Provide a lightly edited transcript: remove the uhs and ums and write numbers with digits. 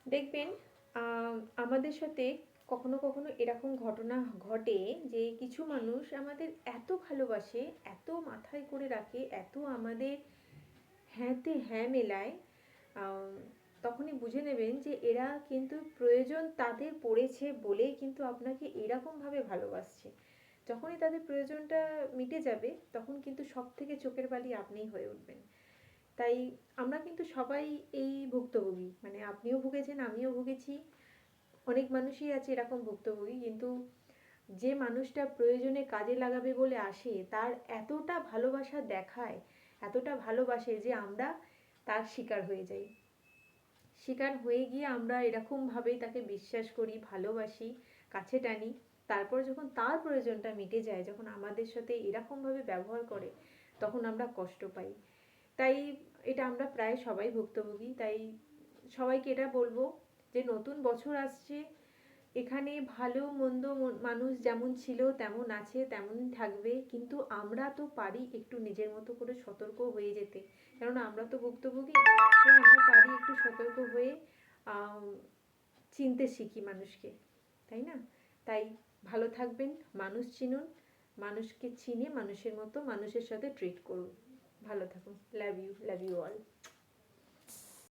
দেখবেন আমাদের সাথে কখনো কখনো এরকম ঘটনা ঘটে যে কিছু মানুষ আমাদের এত ভালোবাসে, এত মাথায় করে রাখে, এত আমাদের হ্যাঁতে হ্যাঁ মেলায়, আম, তখনই বুঝে নেবেন যে এরা কিন্তু প্রয়োজন তাদের পড়েছে বলেই কিন্তু আপনাকে এরকমভাবে ভালোবাসছে। যখনই তাদের প্রয়োজনটা মিটে যাবে তখন কিন্তু সব থেকে চোখের বালি আপনিই হয়ে উঠবেন। তাই আমরা কিন্তু সবাই এই ভুক্তভোগী, মানে আপনিও ভুগেছেন, আমিও ভুগেছি, অনেক মানুষই আছে এরকম ভুক্তভোগী। কিন্তু যে মানুষটা প্রয়োজনে কাজে লাগাবে বলে আসে তার এতটা ভালোবাসা দেখায়, এতটা ভালোবাসে যে আমরা তার শিকার হয়ে যাই। শিকার হয়ে গিয়ে আমরা এরকমভাবেই তাকে বিশ্বাস করি, ভালোবাসি, কাছে টানি। তারপর যখন তার প্রয়োজনটা মিটে যায়, যখন আমাদের সাথে এরকমভাবে ব্যবহার করে, তখন আমরা কষ্ট পাই। তাই এটা আমরা প্রায় সবাই ভুক্তভোগী। তাই সবাইকে এটা বলবো যে নতুন বছর আসছে, এখানে ভালো মন্দ মানুষ যেমন ছিল তেমন আছে, তেমনই থাকবে, কিন্তু আমরা তো পারি একটু নিজের মতো করে সতর্ক হয়ে যেতে। কেননা আমরা তো ভুক্তভোগী, তাই আমরা পারি একটু সতর্ক হয়ে আম, চিনতে শিখি মানুষকে, তাই না? তাই ভালো থাকবেন, মানুষ চিনুন, মানুষকে চিনে মানুষের মতো মানুষের সাথে ট্রিট করুন। ভালো থাকুন। Love you, love you all.